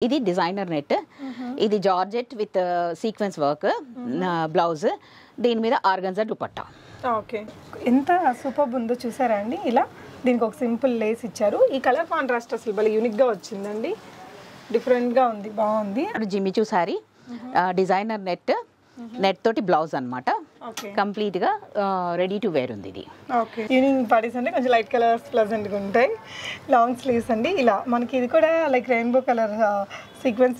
ఇది designer net, ఇది georgette with sequence work blouse, దీని మీద ఆర్గన్జా దుపట్టా. ఓకే, ఎంత సూపర్ ఉందో చూసారా అండి. ఇలా దీనికి ఒక సింపుల్ లేస్ ఇచ్చారు. ఈ కలర్ కాంట్రాస్ట్ అసలు భలే యూనిక్గా వచ్చిందండి, డిఫరెంట్గా ఉంది, బాగుంది. జిమ్మిచూ సారీ, డిజైనర్ నెట్ తోటి బ్లౌజ్ అనమాట. కంప్లీట్గా రెడీ టు వేర్ ఉంది ఇది. ఓకే, ఈవినింగ్ పార్టీస్ అంటే కొంచెం లైట్ కలర్స్ ప్లెజెంట్గా ఉంటాయి. లాంగ్ స్లీవ్స్ అండి. ఇలా మనకి ఇది కూడా లైక్ రెయిన్బో కలర్ సీక్వెన్స్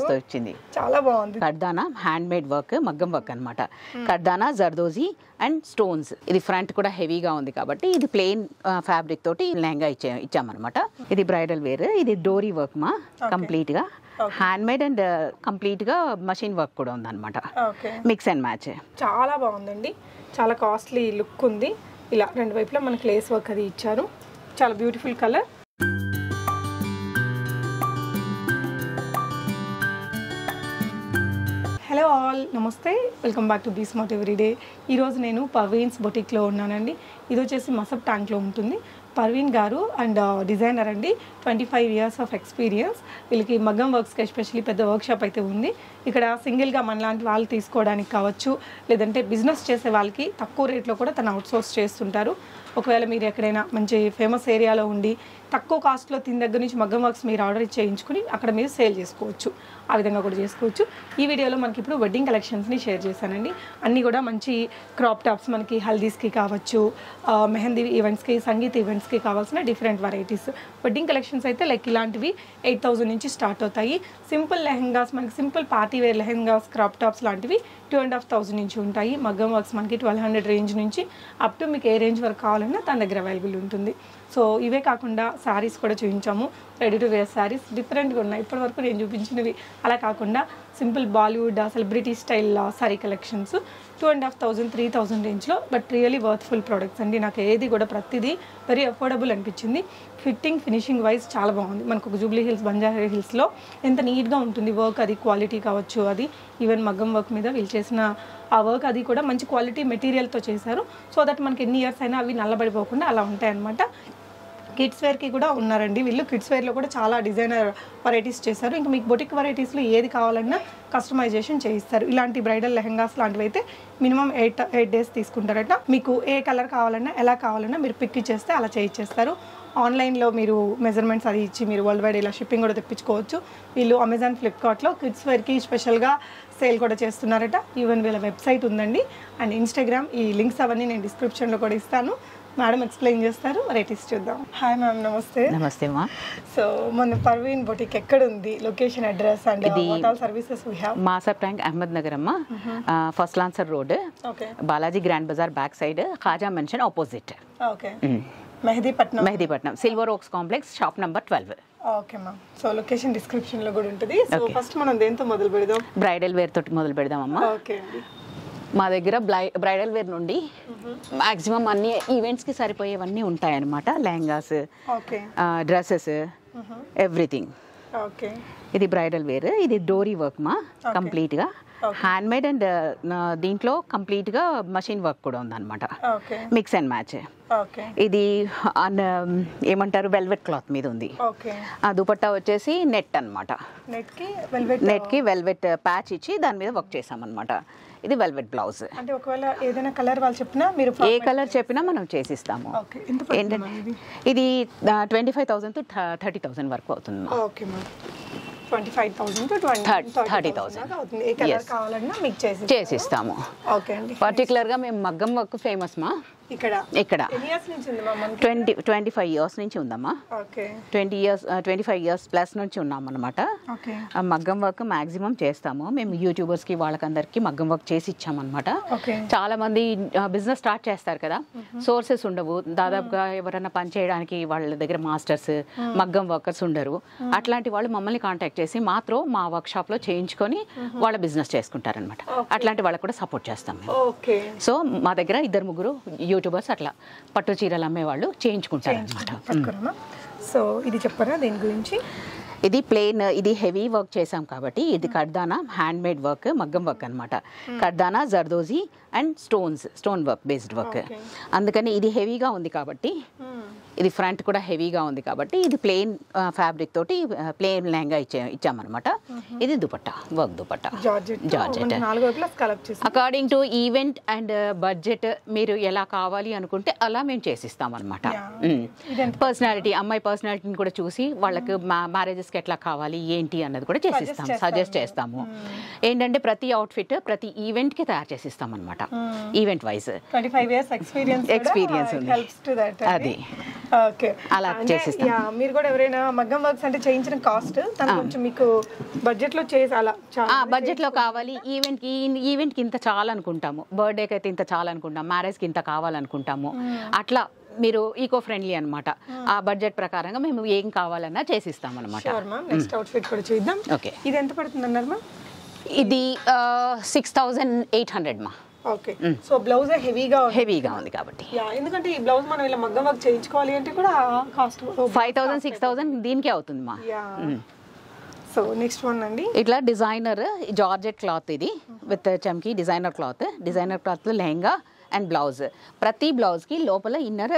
తో వచ్చింది, చాలా బాగుంది. కర్దానా హ్యాండ్ మేడ్ వర్క్, మగ్గం వర్క్ అనమాట. కర్దానా, జర్దోజీ అండ్ స్టోన్స్. ఇది ఫ్రంట్ కూడా హెవీగా ఉంది కాబట్టి ఇది ప్లెయిన్ ఫ్యాబ్రిక్ తోటి లెహంగా ఇచ్చామన్నమాట. ఇది బ్రైడల్ వేర్, ఇది డోరీ వర్క్ మా కంప్లీట్ గా హ్యాండ్ మేడ్ అండ్ కంప్లీట్ గా మషిన్ వర్క్ కూడా ఉంది అనమాట. Mix and match. చాలా బాగుందండి, చాలా కాస్ట్లీ లుక్ ఉంది. ఇలా రెండు వైపులా మనకి లేస్ వర్క్ అది ఇచ్చారు, చాలా బ్యూటిఫుల్ కలర్. హలో ఆల్, నమస్తే, welcome back to be smart everyday. ఈరోజు నేను పర్వీన్స్ బొటిక్లో ఉన్నానండి. ఇది వచ్చేసి మసబ్ ట్యాంక్లో ఉంటుంది. పర్వీన్ గారు అండ్ డిజైనర్ అండి, 25 years ఆఫ్ ఎక్స్పీరియన్స్. వీళ్ళకి మగ్గం వర్క్స్కి ఎస్పెషల్లీ పెద్ద వర్క్షాప్ అయితే ఉంది. ఇక్కడ సింగిల్గా మనలాంటి వాళ్ళు తీసుకోవడానికి కావచ్చు, లేదంటే బిజినెస్ చేసే వాళ్ళకి తక్కువ రేట్లో కూడా తను అవుట్సోర్స్ చేస్తుంటారు. ఒకవేళ మీరు ఎక్కడైనా మంచి ఫేమస్ ఏరియాలో ఉండి తక్కువ కాస్ట్లో తిని దగ్గర నుంచి మగ్గం వర్క్స్ మీరు ఆర్డర్ చేయించుకుని అక్కడ మీరు సేల్ చేసుకోవచ్చు, ఆ విధంగా కూడా చేసుకోవచ్చు. ఈ వీడియోలో మనకి ఇప్పుడు వెడ్డింగ్ కలెక్షన్స్ని షేర్ చేశానండి. అన్నీ కూడా మంచి క్రాప్ టాప్స్, మనకి హల్దీస్కి కావచ్చు, మెహందీ ఈవెంట్స్కి, సంగీత్ ఈవెంట్స్కి కావాల్సిన డిఫరెంట్ వెరైటీస్ వెడ్డింగ్ కలెక్షన్స్ అయితే లైక్ ఇలాంటివి 8,000 నుంచి స్టార్ట్ అవుతాయి. సింపుల్ లెహెంగాస్, మనకి simple party wear lehengas, crop tops లాంటివి 2,500 నుంచి ఉంటాయి. మగ్గం వర్క్స్ మనకి 1,200 రేంజ్ నుంచి అప్ టు మీకు ఏ రేంజ్ వరకు కావాలన్నా తన దగ్గర అవైలబుల్ ఉంటుంది. సో ఇవే కాకుండా శారీస్ కూడా చూపించాము, రెడీ టు వేర్ శారీస్ డిఫరెంట్గా ఉన్నాయి. ఇప్పటివరకు నేను చూపించినవి అలా కాకుండా simple Bollywood celebrity style sari collections 2,500, 3,000 రేంజ్లో, బట్ రియలీ వర్త్ఫుల్ ప్రోడక్ట్స్ అండి. నాకు ఏది కూడా ప్రతిదీ వెరీ అఫోర్డబుల్ అనిపించింది. ఫిట్టింగ్, ఫినిషింగ్ వైజ్ చాలా బాగుంది. మనకు ఒక జూబ్లీ హిల్స్, బంజారా హిల్స్లో ఎంత నీట్గా ఉంటుంది వర్క్, అది క్వాలిటీ కావచ్చు, అది ఈవెన్ మగ్గం వర్క్ మీద వీళ్ళు చేసిన ఆ వర్క్ అది కూడా మంచి క్వాలిటీ మెటీరియల్తో చేశారు. సో దట్ మనకి ఎన్ని ఇయర్స్ అయినా అవి నల్లబడిపోకుండా అలా ఉంటాయన్నమాట. కిడ్స్ వేర్కి కూడా ఉన్నారండి వీళ్ళు. కిడ్స్ వేర్లో కూడా చాలా డిజైనర్ వెరైటీస్ చేశారు. ఇంకా మీకు బొటిక్ వెరైటీస్లో ఏది కావాలన్నా కస్టమైజేషన్ చేయిస్తారు. ఇలాంటి బ్రైడల్ లెహెంగాస్ లాంటివి అయితే మినిమం 8 days తీసుకుంటారట. మీకు ఏ కలర్ కావాలన్నా, ఎలా కావాలన్నా మీరు పిక్ ఇచ్చేస్తే అలా చేయించేస్తారు. ఆన్లైన్లో మీరు మెజర్మెంట్స్ అది ఇచ్చి మీరు వరల్డ్ వైడ్ ఇలా షిప్పింగ్ కూడా తెప్పించుకోవచ్చు. వీళ్ళు అమెజాన్, ఫ్లిప్కార్ట్లో కిడ్స్ వేర్కి స్పెషల్గా సేల్ కూడా చేస్తున్నారట. ఈవెన్ వీళ్ళ వెబ్సైట్ ఉందండి అండ్ ఇన్స్టాగ్రామ్. ఈ లింక్స్ అవన్నీ నేను డిస్క్రిప్షన్లో కూడా ఇస్తాను. మేడం ఎక్స్ప్లెయిన్ చేస్తారు, వెరైటీస్ చూద్దాం. హాయ్ మ్యామ్, నమస్తే. నమస్తే మా. సో మన పర్వీన్ బొటిక్ ఎక్కడ ఉంది, location, address and what all services we have? Masab tank, Ahmed Nagar అమ్మ, first lancer road, Balaji grand bazaar back side, Khaja mansion opposite. Okay, Mehdipatnam, silver oaks complex, shop number 12. Okay ma'am. So location description లో కూడా ఉంటుంది. So first మనం దేంతో మొదలు పెడదాం? Bridal wear తోటి మొదలు పెడదాం అమ్మా. ఓకే అండి. మా దగ్గర బ్రైడల్ వేర్ నుండి మాక్సిమం అన్ని ఈవెంట్స్కి సరిపోయేవన్నీ ఉంటాయన్నమాట. Lehengas, dresses, everything. ఓకే, ఇది బ్రైడల్ వేర్, ఇది డోరీ వర్క్ మా కంప్లీట్గా హ్యాండ్ మేడ్ అండ్ దీంట్లో కంప్లీట్గా మషిన్ వర్క్ కూడా ఉందన్నమాట. Mix and match. ఇది ఏమంటారు, వెల్వెట్ క్లాత్ మీద ఉంది. ఆ దుపట్టా వచ్చేసి నెట్ అనమాట. నెట్కి వెల్వెట్ ప్యాచ్ ఇచ్చి దాని మీద వర్క్ చేసామన్నమాట. ఇది వెల్వెట్ బ్లౌజ్. అంటే ఒకవేళ ఏదైనా కలర్ వాళ్ళు చెప్పినా, మీరు ఏ కలర్ చెప్పినా మనం చేసిస్తాము. ఇది 25,000 to 30,000 వరకు అవుతుంది. ఓకే మ్యామ్, 25,000 to 30,000 అవుతుంది. ఏ కలర్ కావాలన్నా మీకు చేసిస్తాము. ఓకే అండి. పర్టికులర్గా మేము మగ్గం వర్క్ ఫేమస్ మా ఇక్కడ 25 years నుంచి ఉందమ్మా. 25 years ప్లస్ నుంచి ఉన్నామన్నమాట. మగ్గం వర్క్ మాక్సిమం చేస్తాము మేము. యూట్యూబర్స్కి వాళ్ళకందరికీ మగ్గం వర్క్ చేసి ఇచ్చామన్నమాట. చాలా మంది బిజినెస్ స్టార్ట్ చేస్తారు కదా, సోర్సెస్ ఉండవు దాదాపుగా. ఎవరైనా పని చేయడానికి వాళ్ళ దగ్గర మాస్టర్స్, మగ్గం వర్కర్స్ ఉండరు. అట్లాంటి వాళ్ళు మమ్మల్ని కాంటాక్ట్ చేసి మాత్రం మా వర్క్ షాప్ లో చేయించుకొని వాళ్ళ బిజినెస్ చేసుకుంటారనమాట. అట్లాంటి వాళ్ళకి కూడా సపోర్ట్ చేస్తాం మేము. సో మా దగ్గర 2-3 యూట్యూబర్స్ అట్లా పట్టు చీరలు అమ్మేవాళ్ళు చేయించుకుంటారు అనమాట. సో ఇది చెప్పరా దీని గురించి? ఇది ప్లెయిన్, ఇది హెవీ వర్క్ చేసాం కాబట్టి ఇది కర్దానా హ్యాండ్ మేడ్ వర్క్, మగ్గం వర్క్ అనమాట. కర్దానా, zardozi and stone work, based work. అందుకని ఇది హెవీగా ఉంది కాబట్టి ఇది ఫ్రంట్ కూడా హెవీగా ఉంది కాబట్టి ఇది ప్లెయిన్ ఫ్యాబ్రిక్ తోటి ప్లెయిన్ లెహంగా ఇచ్చామన్నమాట. ఇది dupatta, work dupatta, georgette. According to event and budget మీరు ఎలా కావాలి అనుకుంటే అలా మేము చేసిస్తాం అనమాట. పర్సనాలిటీ, అమ్మాయి పర్సనాలిటీని కూడా చూసి వాళ్ళకి మ్యారేజెస్కి ఎట్లా కావాలి ఏంటి అన్నది కూడా చేసిస్తాం, సజెస్ట్ చేస్తాము. ఏంటంటే ప్రతి అవుట్ఫిట్ ప్రతి ఈవెంట్కి తయారు చేసిస్తాం అనమాట. ఈవెంట్ వైజ్ 25 years ఎక్స్పీరియన్స్ ఉంది, అది అలా చేసిస్తాం. మీరు కూడా ఎవరైనా మగ్గం వర్క్స్ అంటే చేయించిన కాస్ట్ కొంచెం మీకు బడ్జెట్ లో చేసి అలా బడ్జెట్ లో కావాలి, ఈవెంట్ కి ఇంత చాలా అనుకుంటాము, బర్త్డేకి అయితే ఇంత చాలా అనుకుంటాం, మ్యారేజ్ కి ఇంత కావాలనుకుంటాము, అట్లా మీరు ఈకో ఫ్రెండ్లీ అనమాట. ఆ బడ్జెట్ ప్రకారంగా మేము ఏం కావాలన్నా చేసిస్తాం అనమాట. నెక్స్ట్ అవుట్ఫిట్ కూడా చూద్దాం. ఓకే, ఇది ఎంత పడుతుంది అన్నారు మా? ఇది 6800 మా. ఓకే, సో బ్లౌజ్ హెవీగా ఉంది కాబట్టి, ఎందుకంటే ఈ బ్లౌజ్ మనం ఇలా మగ్గం వర్క్ చేయించుకోవాలి అంటే కూడా కాస్ట్ 5000 6000 దీనికే అవుతుంది మా. సో నెక్స్ట్ వన్ అండి, ఇట్లా డిజైనర్ జార్జెట్ క్లాత్, ఇది విత్ చమ్కీ designer cloth lehenga and blouse. ప్రతి బ్లౌజ్కి లోపల ఇన్నర్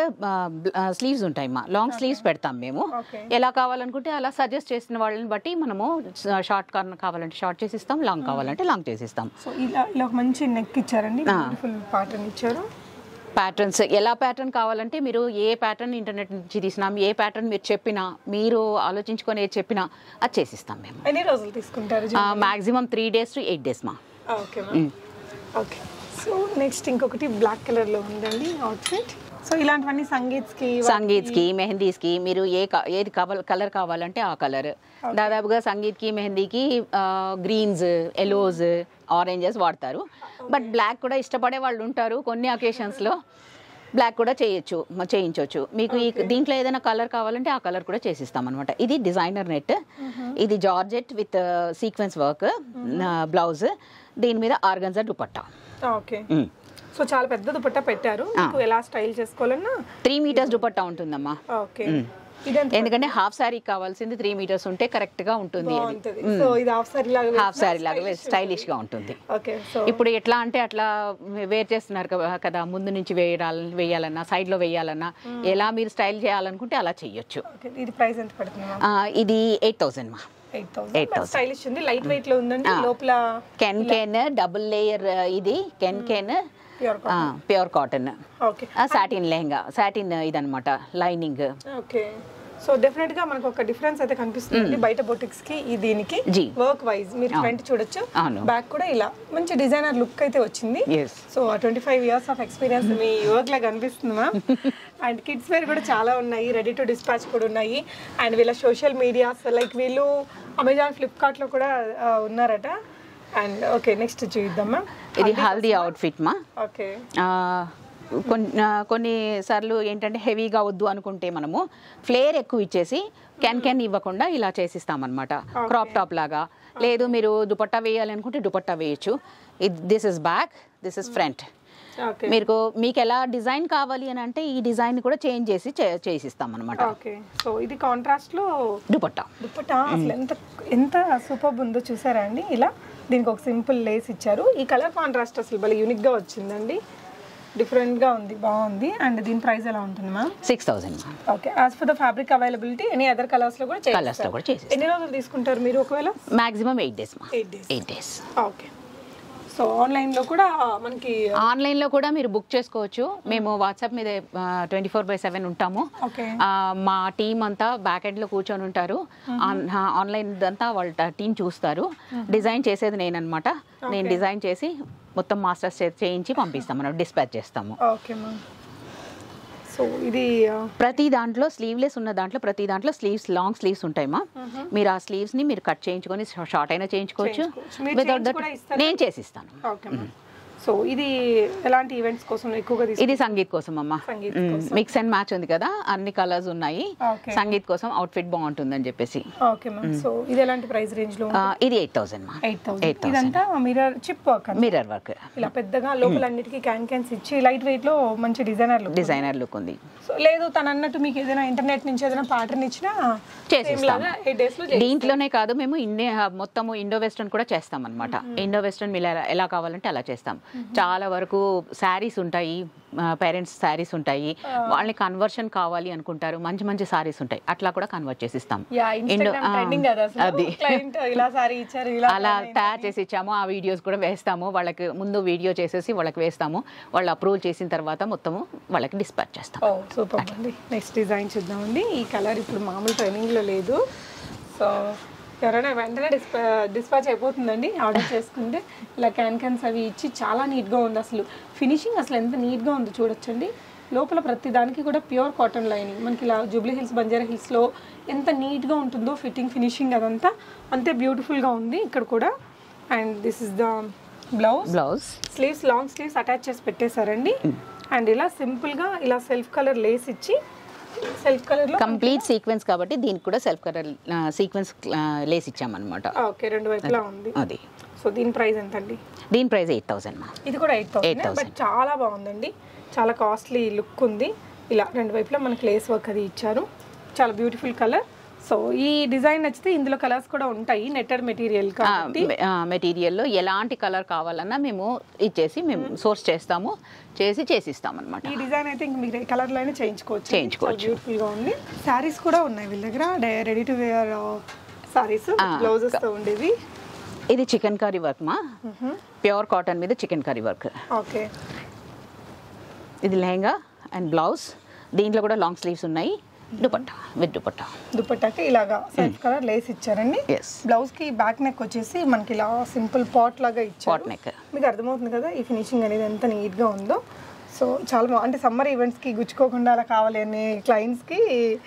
స్లీవ్స్ ఉంటాయి మా, లాంగ్ స్లీవ్స్ పెడతాం మేము. ఎలా కావాలనుకుంటే అలా సజెస్ట్ చేసిన వాళ్ళని బట్టి మనము షార్ట్ కావాలంటే షార్ట్ చేసిస్తాం, లాంగ్ కావాలంటే లాంగ్ చేసిస్తాం. సో ఇలా మంచి నెక్ ఇచ్చారండి, ఫుల్ ప్యాటర్న్ ఇచ్చారు. ప్యాటర్న్స్ ఎలా ప్యాటర్న్ కావాలంటే మీరు ఏ ప్యాటర్న్ ఇంటర్నెట్ నుంచి తీసినాం, ఏ ప్యాటర్న్ మీరు చెప్పినా, మీరు ఆలోచించుకొని ఏది చెప్పినా అది చేసిస్తాం మేము. ఎన్ని రోజులు తీసుకుంటారు? మాక్సిమం 3 days to 8 days మా. Okay okay. సో నెక్స్ట్ ఇంకొకటి బ్లాక్ కలర్ లో ఉందండి అవుట్ఫిట్. సో ఇలాంటివన్నీ సంగీత్కి మెహందీస్కి మీరు ఏది కలర్ కావాలంటే ఆ కలర్. దాదాపుగా సంగీత్కి మెహందీకి గ్రీన్స్, ఎల్లోస్, ఆరెంజెస్ వాడతారు. బట్ బ్లాక్ కూడా ఇష్టపడే వాళ్ళు ఉంటారు, కొన్ని అకేషన్స్లో బ్లాక్ కూడా చేయించవచ్చు. మీకు దీంట్లో ఏదైనా కలర్ కావాలంటే ఆ కలర్ కూడా చేసిస్తాం అనమాట. ఇది డిజైనర్ నెట్, ఇది georgette with sequence work blouse, దీని మీద ఆర్గన్జా దుపట్టా. ఓకే, సో చాలా పెద్ద దుపట్టా పెట్టారు, ఎలా స్టైల్ చేసుకోవాలన్నా 3 meters దుపట్టా ఉంటుందమ్మా. ఓకే, ఎందుకంటే హాఫ్ సారీ కావాల్సింది 3 meters ఉంటే కరెక్ట్ గా ఉంటుంది. సో ఇది హాఫ్ సారీ లాగా స్టైలిష్ గా ఉంటుంది. ఓకే, సో ఇప్పుడు ఎట్లా అంటే అట్లా వేర్ చేస్తున్నారు కదా, ముందు నుంచి వేయాలన్నా సైడ్ లో వేయాలన్నా ఎలా మీరు స్టైల్ చేయాలనుకుంటే అలా చెయ్యొచ్చు. ఇది ప్రైస్ ఎంత పడుతుంది? ఇది 8000 మా. 8000 స్టైలిష్ ఉంది, లైట్ వెయిట్ లో ఉందండి. లోపల కెన్ డబుల్ లేయర్, ఇది can pure cotton, satin lehenga, satin ఇదనమాట లైనింగ్. ఓకే, సో డెఫినెట్ గా మనకు ఒక డిఫరెన్స్ అయితే కనిపిస్తుంది బయట బొటిక్స్ కి దీనికి. వర్క్ వైజ్ మీరు ఫ్రంట్ చూడొచ్చు, బ్యాక్ కూడా ఇలా మంచి డిజైనర్ లుక్ అయితే వచ్చింది. సో 25 years ఆఫ్ ఎక్స్పీరియన్స్ మీ వర్క్ లా కనిపిస్తుందా? అండ్ కిడ్స్ వేర్ కూడా చాలా ఉన్నాయి, రెడీ టు డిస్పాచ్ కూడా ఉన్నాయి. అండ్ వీళ్ళ సోషల్ మీడియాస్ లైక్ వీళ్ళు అమెజాన్, ఫ్లిప్కార్ట్ లో కూడా ఉన్నారట. అండ్ ఓకే, నెక్స్ట్ చూద్దామా. ఇది హల్దీ అవుట్ఫిట్ మా. ఓకే, కొన్నిసార్లు ఏంటంటే హెవీగా వద్దు అనుకుంటే మనము ఫ్లేర్ ఎక్కువ ఇచ్చేసి క్యాన్ ఇవ్వకుండా ఇలా చేసిస్తామన్నమాట, క్రాప్ టాప్ లాగా. లేదు మీరు దుపట్టా వేయాలి అనుకుంటే దుపట్టా వేయచ్చు. This is back, this is front. మీకు ఎలా డిజైన్ కావాలి అని అంటే ఈ డిజైన్ కూడా చేంజ్ చేసి చేసిస్తాం అనమాట. ఓకే, సో ఇది కాంట్రాస్ట్ లో దుపట్టా అసలు ఎంత సూపర్ ఉందో చూసారా అండి. ఇలా దీనికి ఒక సింపుల్ లేస్ ఇచ్చారు. ఈ కలర్ కాంట్రాస్ట్ అసలు భలే యూనిక్ గా వచ్చిందండి, డిఫరెంట్ గా ఉంది, బాగుంది. అండ్ దీని ప్రైస్ ఎలా ఉంటుంది ma'am? 6000. Okay, as for the fabric availability any other colours లో కూడా చేస్తారు. ఎన్ని రోజులు తీసుకుంటారు మీరు ఒకవేళ? Maximum 8 days. 8 days. Okay, so ఆన్లైన్లో కూడా మీరు బుక్ చేసుకోవచ్చు. మేము వాట్సాప్ మీద 24/7 ఉంటాము. మా టీం అంతా బ్యాక్ ఎండ్లో కూర్చొని ఉంటారు. ఆన్లైన్ అంతా వాళ్ళ టీం చూస్తారు. డిజైన్ చేసేది నేనన్నమాట. నేను డిజైన్ చేసి మొత్తం మాస్టర్స్ చేయించి పంపిస్తాం, మనం డిస్పాచ్ చేస్తాము. సో ఇది ప్రతి దాంట్లో స్లీవ్లెస్ ఉన్న దాంట్లో ప్రతి దాంట్లో స్లీవ్స్, లాంగ్ స్లీవ్స్ ఉంటాయమ్మా. మీరు ఆ స్లీవ్స్ ని మీరు కట్ చేయించుకొని షార్ట్ అయినా చేయించుకోవచ్చు. వితౌట్ దట్ నేను చేసిస్తాను. సో ఇది ఎలాంటి ఈవెంట్స్ కోసం ఎక్కువగా? ఇది సంగీత్ కోసం అమ్మా. మిక్స్ అండ్ మ్యాచ్ ఉంది కదా, అన్ని కలర్స్ ఉన్నాయి. సంగీత్ కోసం అవుట్ఫిట్ బాగుంటుందని చెప్పేసి. సో ఇది ఎలాంటి ప్రైస్ రేంజ్ లో? ఇది 8000 మా. 8000. ఇదంతా mirror chip work, mirror work. ఇలా పెద్దగా లోపల అన్నిటికీ క్యాన్స్ ఇచ్చి లైట్ వెయిట్ లో మంచి డిజైనర్ లుక్ ఉంది. సో లేదు తన అన్నట్టు మీకు ఏదైనా ఇంటర్నెట్ నుంచి ఏదైనా ప్యాటర్న్ ఇచ్చినా చేసిస్తాం. 8 days లో దీంట్లోనే కాదు, మేము మొత్తము ఇండో వెస్టర్న్ కూడా చేస్తాం అనమాట. ఇండో వెస్టర్న్ మీరు ఎలా కావాలంటే అలా చేస్తాం. చాలా వరకు శారీస్ ఉంటాయి, పేరెంట్స్ శారీస్ ఉంటాయి, వాళ్ళని కన్వర్షన్ కావాలి అనుకుంటారు, మంచి మంచి శారీస్ ఉంటాయి, అట్లా కూడా కన్వర్ట్ చేసి ఇస్తాం. అది అలా తయారు చేసి ఇచ్చాము. ఆ వీడియోస్ కూడా వేస్తాము, వాళ్ళకి ముందు వీడియో చేసేసి వాళ్ళకి వేస్తాము, వాళ్ళు అప్రూవ్ చేసిన తర్వాత మొత్తము వాళ్ళకి డిస్పాచ్ చేస్తాం. సూపర్ అండి. నెక్స్ట్ డిజైన్ చూద్దామండి. ఈ కలర్ ఇప్పుడు మామూలు ట్రైనింగ్లో లేదు, సో ఎవరైనా వెంటనే డిస్పాచ్ అయిపోతుందండి ఆర్డర్ చేసుకుంటే. ఇలా క్యాన్స్ అవి ఇచ్చి చాలా నీట్గా ఉంది. అసలు ఫినిషింగ్ అసలు ఎంత నీట్గా ఉందో చూడొచ్చండి. లోపల ప్రతి దానికి కూడా ప్యూర్ కాటన్ లైనింగ్. మనకి ఇలా జూబ్లీ హిల్స్, బంజారా హిల్స్లో ఎంత నీట్గా ఉంటుందో ఫిట్టింగ్, ఫినిషింగ్ అదంతా అంతే బ్యూటిఫుల్గా ఉంది ఇక్కడ కూడా. And this is the blouse. Sleeves long sleeves attach చేసి పెట్టేశారండి. అండ్ ఇలా సింపుల్గా ఇలా సెల్ఫ్ కలర్ లేస్ ఇచ్చి, సెల్ఫ్ కలర్ లో కంప్లీట్ సీక్వెన్స్ కాబట్టి దీనికి కూడా సెల్ఫ్ కలర్ సీక్వెన్స్ లేస్ ఇచ్చామన్నమాట. ఓకే, రెండు వైపులా ఉంది అది. సో దీని ప్రైస్ ఎంత అండి? దీని ప్రైస్ 8,000 మా. ఇది కూడా 8,000. బట్ చాలా బాగుందండి, చాలా కాస్ట్లీ లుక్ ఉంది. ఇలా రెండు వైపులా మనకి లేస్ వర్క్ అది ఇచ్చారు, చాలా బ్యూటిఫుల్ కలర్. సో ఈ డిజైన్ నచ్చితే ఇందులో కలర్స్ కూడా ఉంటాయి. నెట్టెడ్ మెటీరియల్ కాబట్టి మెటీరియల్లో ఎలాంటి కలర్ కావాలన్నా మేము ఇచ్చేసి మేము సోర్స్ చేస్తాము, చేసిస్తాం అనమాట. ఈ డిజైన్ అయితే ఇంక మీకు కలర్లో అయినా చేయించుకోవచ్చు. బ్యూటిఫుల్గా ఉంది. శారీస్ కూడా ఉన్నాయి వీళ్ళ దగ్గర, ready to wear sarees blouses తో ఉండేవి. ఇది చికెన్ కర్రీ వర్క్ మా, ప్యూర్ కాటన్ మీద చికెన్ కర్రీ వర్క్. ఓకే, ఇది లెహంగా అండ్ బ్లౌజ్. దీంట్లో కూడా లాంగ్ స్లీవ్స్ ఉన్నాయి. దుపట్టా విత్ దుపట్టాకి ఇలాగా సెల్ఫ్ కలర్ లేస్ ఇచ్చారండి. బ్లౌజ్ కి బ్యాక్ నెక్ వచ్చేసి మనకి ఇలా సింపుల్ పాట్ లాగా ఇచ్చారు. మీకు అర్థమవుతుంది కదా ఈ ఫినిషింగ్ అనేది ఎంత నీట్ గా ఉందో. సో చాలా అంటే సమ్మర్ ఈవెంట్స్ కి గుచ్చుకోకుండా అలా కావాలి అనే క్లయింట్స్ కి.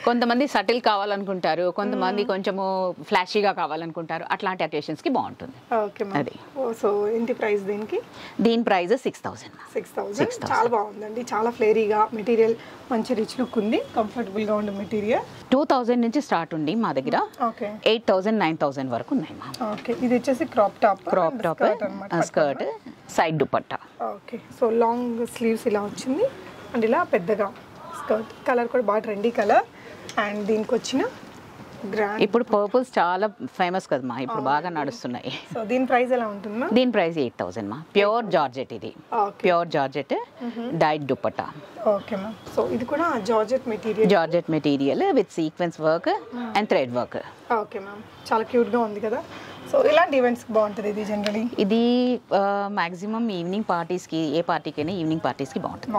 కొంతమంది సటిల్ కావాలనుకుంటారు, కొంతమంది కొంచెము ఫ్లాషీగా కావాలనుకుంటారు, అట్లాంటి అకేషన్స్ కి బాగుంటుంది. ఓకే అది. సో ఏంటి ప్రైస్ దీనికి? దీని ప్రైస్ 6,000. చాలా బాగుందండి, చాలా ఫ్లేరీగా మెటీరియల్, మంచి రిచ్ లుక్ ఉంది, కంఫర్టబుల్ గా ఉండే మెటీరియల్. 2,000 నుంచి స్టార్ట్ ఉంది మా దగ్గర. 8,000 9,000 వరకు ఉన్నాయి మా. ఓకే, ఇది వచ్చేసి crop top skirt, side dupatta. Okay, so long sleeves ఇలా వచ్చింది అండ్ ఇలా పెద్దగా స్కర్ట్. కలర్ కూడా బాగా ట్రెండీ కలర్. అండ్ దీనికి వచ్చిన గ్రాండ్, ఇప్పుడు పర్పుల్స్ చాలా ఫేమస్ కదా మా, ఇప్పుడు బాగా నడుస్తున్నాయి. సో దీని ప్రైస్ ఎలా ఉంటుంది? దీని ప్రైస్ 8,000 మా. ప్యూర్ జార్జెట్, ఇది pure georgette diet dupatta. Okay ma'am. So ఇది కూడా georgette material with sequence work and thread work. Okay ma'am, చాలా క్యూట్ గా ఉంది కదా. సో ఇలాంటి ఈవెంట్స్ బాగుంటుంది ఇది జనరలీ. ఇది మాక్సిమం ఈవినింగ్ పార్టీస్కి, ఏ పార్టీకైనా ఈవినింగ్ పార్టీస్కి బాగుంటుంది.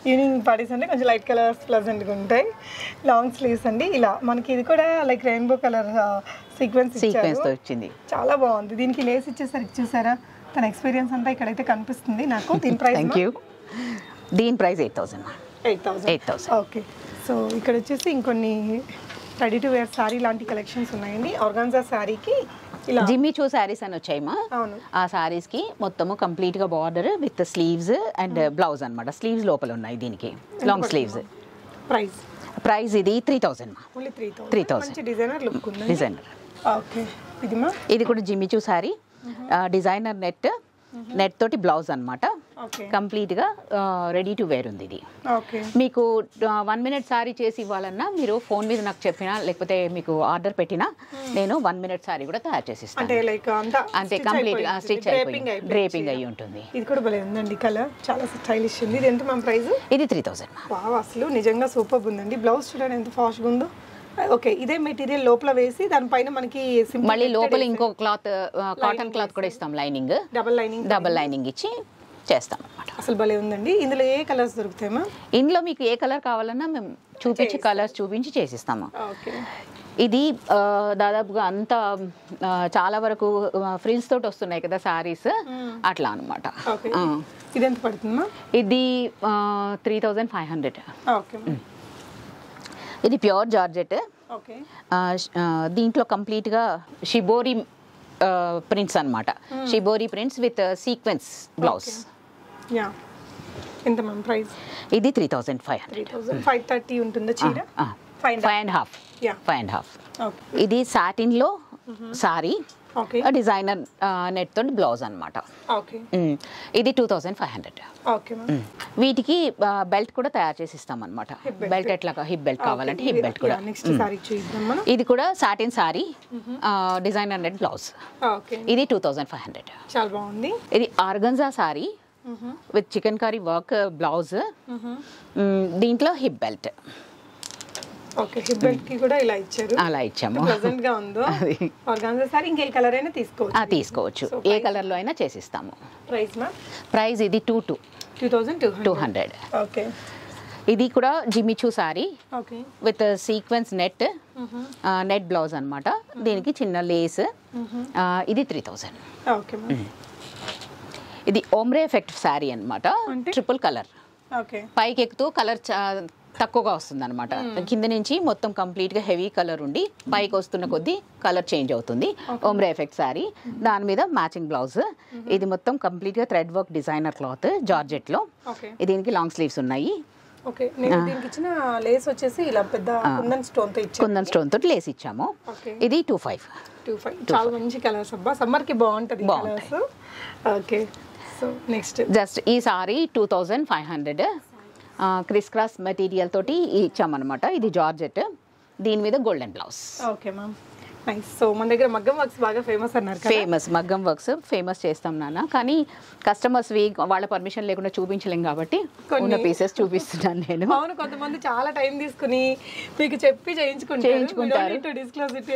ఈవినింగ్ పార్టీస్ అంటే కొంచెం లైట్ కలర్స్ ప్లెజెంట్గా ఉంటాయి. లాంగ్ స్లీవ్స్ అండి ఇలా మనకి. ఇది కూడా లైక్ రెయిన్బో కలర్ సీక్వెన్స్ వచ్చింది, చాలా బాగుంది. దీనికి లేస్ ఇచ్చేసారా? తన ఎక్స్పీరియన్స్ అంతా ఇక్కడైతే కనిపిస్తుంది నాకు. దీని ప్రైస్? Thank you. దీని ప్రైస్ 8,000. ఓకే, సో ఇక్కడ వచ్చేసి ఇంకొన్ని రెడీ టు వేర్ శారీ లాంటి కలెక్షన్స్ ఉన్నాయండి. ఆర్గాన్జా శారీకి ఇలా జిమ్మి చూ శారీస్ అని వచ్చాయమ్మా. ఆ శారీస్ కి మొత్తము కంప్లీట్ గా border with sleeves and blouse అన్నమాట. స్లీవ్స్ లోపల ఉన్నాయి దీనికి, లాంగ్ స్లీవ్స్. ప్రైస్ ఇది 3,000 మా. 3,000. డిజైనర్ లుక్ ఉంది. డిజైనర్. ఓకే, ఇది కూడా జిమ్మి చూ శారీ, డిజైనర్ నెట్ తోటి బ్లౌజ్ అనమాట. కంప్లీట్ గా రెడీ టు వేర్ ఉంది ఇది. మీకు 1 minute సారీ చేసి ఇవ్వాలన్నా మీరు ఫోన్ మీద నాకు చెప్పినా, లేకపోతే మీకు ఆర్డర్ పెట్టినా నేను 1 minute సారీ కూడా తయారు చేసి ఇస్తాను. అంటే కంప్లీట్ గా స్టిచ్ అయిపోయి డ్రేపింగ్ అయ్యి ఉంటుంది. ఇది కూడా భలే ఉందండి, కలర్ చాలా స్టైలిష్ ఉంది. ఇది ఎంత మ్యామ్ ప్రైస్? ఇది 3,000. వావ్, అసలు నిజంగా సూపర్ ఉందండి. బ్లౌజ్ చూడండి ఎంత ఫాస్ట్ గా ఉందో. ఓకే, ఇదే మెటీరియల్ లోపల వేసి దానిపైన మనకి మళ్ళీ లోపల ఇంకో క్లాత్, కాటన్ క్లాత్ కూడా ఇస్తాం, లైనింగ్, డబుల్ లైనింగ్ ఇచ్చి చేస్తాం అన్నమాట. అసలు భలే ఉందండి. ఇందులో ఏ కలర్స్ దొరుకుతాయమ్మా? ఇందులో మీకు ఏ కలర్ కావాలన్నా మేము చూపించి కలర్స్ చూపించి చేసిస్తాము. ఇది దాదాపుగా అంతా చాలా వరకు ఫ్రిల్స్ తోటి వస్తున్నాయి కదా సారీస్, అట్లా అనమాట. ఇది ఎంత పడుతుందా? ఇది 3,500. ఇది ప్యూర్ జార్జెట్. దీంట్లో కంప్లీట్గా షిబోరి ప్రింట్స్ అనమాట. Shibori prints with sequence blouse. ఎంత మ్యామ్ ప్రైస్? ఇది 3,500. 530 ఉంటుందా చీర? 5.5. ఇది సాటిన్లో సారీ, ఓకే డిజైనర్ నెట్ తోటి బ్లౌజ్ అన్నమాట. ఓకే ఇది 2500. Okay ma'am. వీటికి బెల్ట్ కూడా తయారు చేసి ఇస్తాం అనమాట. బెల్ట్ ఎట్లా హిప్ బెల్ట్ కావాలంటే హిప్ బెల్ట్ కూడా. నెక్స్ట్ సారీ చూద్దాం మనం. ఇది కూడా satin sari designer net blouse. Okay ఇది 2500. చాలా బాగుంది. ఇది organza sari with chikankari work blouse. దీంట్లో hip belt. Okay hip belt కి కూడా ఇలా ఇచ్చారు. అలా ఇచ్చాము. ప్లెజెంట్ గా ఉందో. ఆర్గాన్జా సారీ ఇంకే కలర్ అయినా తీసుకోవచ్చు. తీసుకోవచ్చు, ఏ కలర్ లో అయినా చేసిస్తాము. Price ma'am? ప్రైస్ ఇది 2200. ఓకే. ఇది కూడా Jimmy Choo sorry okay with sequence net net blouse అన్నమాట. దీనికి చిన్న లేస్. ఇది 3000. Okay ma'am. ఇది ఓమ్రే ఎఫెక్ట్ సారీ అన్నమాట. Triple colour. ఓకే. పైకి ఎక్కుతూ కలర్ తక్కువగా వస్తుంది అనమాట. కింద నుంచి మొత్తం కంప్లీట్ గా హెవీ కలర్ ఉండి పైకి వస్తున్న కొద్దీ కలర్ చేంజ్ అవుతుంది. ఓమ్రే ఎఫెక్ట్ సారీ, దాని మీద మ్యాచింగ్ బ్లౌజ్. ఇది మొత్తం కంప్లీట్ గా thread work designer cloth georgette లో. దీనికి లాంగ్ స్లీవ్స్ ఉన్నాయి. ఓకే. నేను దీనికి ఇచ్చిన లేస్ వచ్చేసి ఇలా పెద్ద కుందన్ స్టోన్ తో ఇచ్చాము. కుందన్ స్టోన్ తో లేస్ ఇచ్చాము. ఇది 25. చాలా మంచి కలర్స్ అబ్బా, సమ్మర్ కి బాగుంటది colours. Okay. So next just ఈ సారీ 2500 క్రిస్ క్రాస్ మెటీరియల్ తోటి ఇచ్చామన్నమాట. ఇది జార్జెట్, దీని మీద golden blouse. Okay ma'am. Nice. So మన దగ్గర మగ్గం వర్క్స్ బాగా ఫేమస్ అన్నారు కదా. ఫేమస్ మగ్గం వర్క్స్ ఫేమస్ చేస్తాం నాన్న, కానీ కస్టమర్స్ వాళ్ళ పర్మిషన్ లేకుండా చూపించలేం కాబట్టి ఉన్న పీసెస్ చూపిస్తున్నాను నేను. అవును, కొంతమంది చాలా టైం తీసుకుని మీకు చెప్పి చేయించుకుంటారు.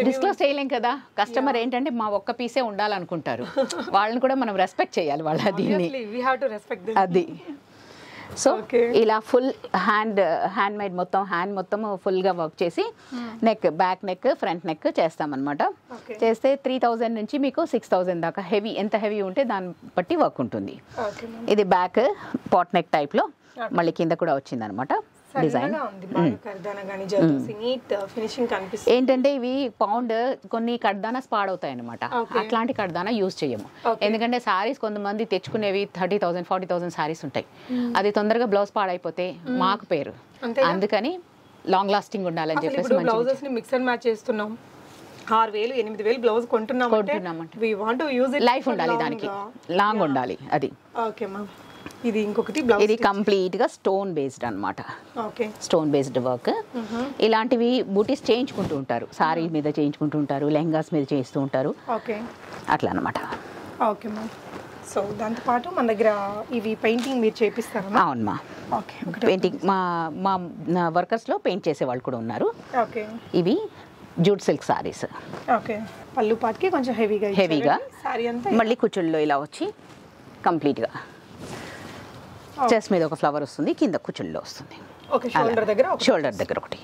డిస్క్లోజ్ చేయలేం కదా. కస్టమర్ ఏంటంటే మా ఒక్క పీసే ఉండాలనుకుంటారు. వాళ్ళని కూడా మనం రెస్పెక్ట్ చేయాలి వాళ్ళ దీన్ని. అది సో ఇలా ఫుల్ హ్యాండ్ మేడ్ మొత్తం హ్యాండ్ మొత్తం ఫుల్గా వర్క్ చేసి neck, back neck, front neck చేస్తామన్నమాట. చేస్తే 3000 నుంచి మీకు 6000 దాకా హెవీ, ఎంత హెవీ ఉంటే దాన్ని బట్టి వర్క్ ఉంటుంది. ఇది బ్యాక్ పాట్ నెక్ టైప్లో మళ్ళీ కింద కూడా వచ్చింది అనమాట డిజైన్. ఏంటంటే ఇవి పౌండ్ కొన్ని కడ్దానాస్ పాడవుతాయి అనమాట. అట్లాంటి కడ్దానా యూజ్ చేయము. ఎందుకంటే సారీస్ కొంతమంది తెచ్చుకునేవి 30,000 40,000 సారీస్ ఉంటాయి. అది తొందరగా బ్లౌజ్ పాడైపోతే మాకు పేరు. అందుకని లాంగ్ లాస్టింగ్ ఉండాలని చెప్పేసి మిక్స్ అండ్ మ్యాచ్ చేస్తున్నాం. 6,000 8,000 బ్లౌజ్ కొంటున్నామంటే లైఫ్ ఉండాలి, దానికి లాంగ్ ఉండాలి. అది ఓకే మ్యామ్. ఇది ఇంకొకటి బ్లౌజ్. ఇది కంప్లీట్ గా స్టోన్ బేస్డ్ అన్నమాట. ఓకే. Stone based work. ఇలాంటివి బూటీస్ చేయించుకుంటూ ఉంటారు, సారీ మీద చేయించుకుంటూ ఉంటారు, లెహంగాస్ మీద చేస్తూ ఉంటారు. ఓకే. అట్లా అన్నమాట. Okay ma'am. సో దాంతో పాటు మన దగ్గర ఇవి పెయింటింగ్ మీరు చేపిస్తారా? అవునమ్మా. ఓకే. పెయింటింగ్ మా వర్కర్స్ లో పెయింట్ చేసే వాళ్ళు కూడా ఉన్నారు. ఓకే. ఇవి జూట్ సిల్క్ సారీస్. ఓకే. పళ్ళు పాటికి కొంచెం హెవీగా సారీ అంతా మళ్ళీ కుచ్చుల్లో ఇలా వచ్చి కంప్లీట్ గా చెస్ట్ మీద ఒక ఫ్లవర్ వస్తుంది, కింద కుచ్చుల్లో వస్తుంది. ఓకే. షోల్డర్ దగ్గర ఒకటి.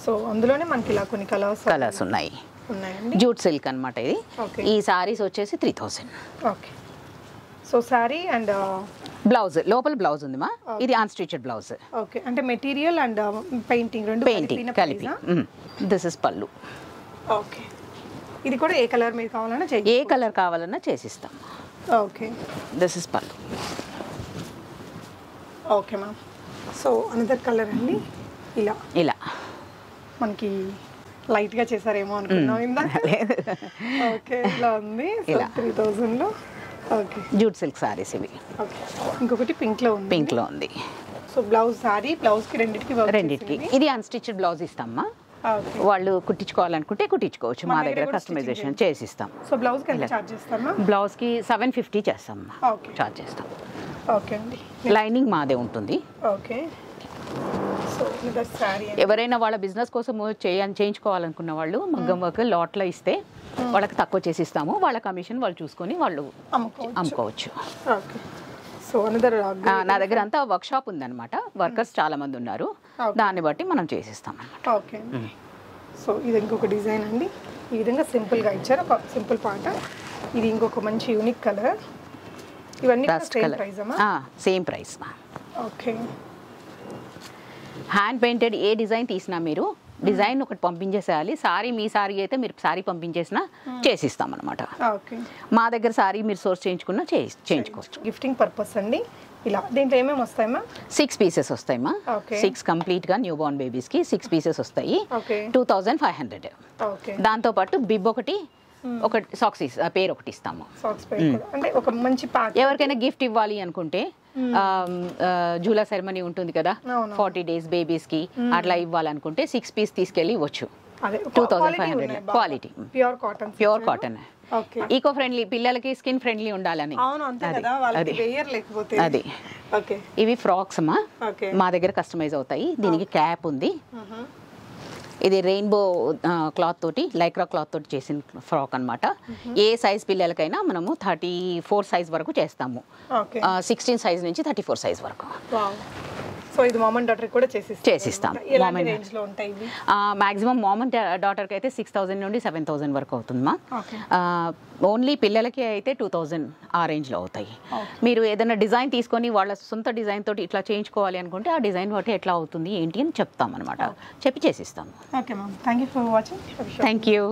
సో అందులోనే మనకి ఇలా కొన్ని కలర్స్ ఉన్నాయండి. జూట్ సిల్క్ అన్నమాట ఇది. ఈ సారీస్ వచ్చేసి 3000. Okay. So sorry and blouse, లోపల బ్లౌజ్ ఉంది మా. ఇది అన్స్టిచ్డ్ బ్లౌజ్. ఓకే. అంటే మెటీరియల్ అండ్ పెయింటింగ్ కలిపి. దిస్ ఇస్ పళ్ళు. ఓకే. ఇది కూడా ఏ కలర్ మీద కావాలన్నా ఏ కలర్ కావాలన్నా చేసిస్తాం. ఓకే. దిస్ ఇస్ పళ్ళు. Okay ma'am. So another colour అండి. ఇలా మనకి లైట్గా చేశారేమో అనుకున్నాం ఇందాక. ఓకే. ఇలా ఉంది. 3000లో. ఓకే. జూట్ సిల్క్ సారీస్ ఇవి. ఓకే. ఇంకొకటి పింక్లో ఉంది. సో బ్లౌజ్ సారీ బ్లౌజ్కి రెండింటికి ఇది అన్స్టిచ్డ్ బ్లౌజ్ ఇస్తామా. వాళ్ళు కుట్టించుకోవాలనుకుంటే కుట్టించుకోవచ్చు, మా దగ్గర కస్టమైజేషన్ చేసిస్తాం. సో బ్లౌజ్కి ఎంత చార్జ్ చేస్తామా? బ్లౌజ్కి 750 చేస్తాం, చార్జ్ చేస్తాం. ఓకే అండి. లైనింగ్ మాదే ఉంటుంది. ఓకే. సో సారీ ఎవరైనా వాళ్ళ బిజినెస్ కోసం చేయించుకోవాలనుకున్న వాళ్ళు మగ్గం వర్క్ లాట్లో ఇస్తే వాళ్ళకి తక్కువ చేసి ఇస్తాము. వాళ్ళ కమిషన్ వాళ్ళు చూసుకొని వాళ్ళు అమ్ముకోవచ్చు. ఓకే. సో నా దగ్గర అంతా వర్క్ షాప్ ఉందన్నమాట. వర్కర్స్ చాలా మంది ఉన్నారు, దాన్ని బట్టి మనం చేసిస్తాం అన్నమాట. ఓకే. సో ఇది ఇంకొక డిజైన్ అండి. ఈ విధంగా సింపుల్గా ఇచ్చారు, ఒక సింపుల్ పాట. ఇది ఇంకొక మంచి యూనిక్ కలర్. ఇవన్నీ same price. Okay. Hand painted ఏ డిజైన్ తీసినా మీరు డిజైన్ ఒకటి పంపించేసేయాలి. సారీ మీ సారీ అయితే మీరు సారీ పంపించేసినా చేసిస్తాం అనమాట. మా దగ్గర సారీ మీరు సోర్స్ చేయించుకున్నా చేయించుకోవచ్చు. గిఫ్టింగ్ పర్పస్ అండి. ఇలా దీంట్లో ఏమేమి వస్తాయమ్మా? 6 పీసెస్ వస్తాయమ్మా. 6 కంప్లీట్ గా న్యూ బోర్న్ బేబీస్ కి 6 పీసెస్ వస్తాయి. 2500. దాంతో పాటు బిబ్ ఒకటి ఒక సాక్సీస్ పేరు ఒకటి ఇస్తాము. అంటే ఒక మంచి ప్యాక్. ఎవరికైనా గిఫ్ట్ ఇవ్వాలి అనుకుంటే జూలా సెరమనీ ఉంటుంది కదా, 40 days బేబీస్కి అట్లా ఇవ్వాలనుకుంటే 6 pieces తీసుకెళ్ళి ఇవ్వచ్చు. 2500 quality pure cotton. Eco friendly, పిల్లలకి స్కిన్ ఫ్రెండ్లీ ఉండాలని. అది ఇవి ఫ్రాక్స్ అమ్మా, మా దగ్గర కస్టమైజ్ అవుతాయి. దీనికి క్యాప్ ఉంది. ఇది రెయిన్బో క్లాత్ తోటి, లైక్రా క్లాత్ తోటి చేసిన ఫ్రాక్ అనమాట. ఏ సైజ్ పిల్లలకైనా మనము 34 size వరకు చేస్తాము. 16 size నుంచి 34 size వరకు. సో ఇది మామ్ అండ్ డాటర్ కూడా చేసిస్తాం. మాక్సిమం మామ్ అండ్ డాటర్కి అయితే 6000 నుండి 7000 వరకు అవుతుందమ్మా. ఓన్లీ పిల్లలకి అయితే 2000 ఆ రేంజ్లో అవుతాయి. మీరు ఏదైనా డిజైన్ తీసుకొని వాళ్ళ సొంత డిజైన్ తోటి ఇట్లా చేయించుకోవాలి అనుకుంటే ఆ డిజైన్ బట్టి ఎట్లా అవుతుంది ఏంటి అని చెప్తాం అనమాట, చెప్పి చేసిస్తాము. Okay ma'am, thank you for watching. Thank you.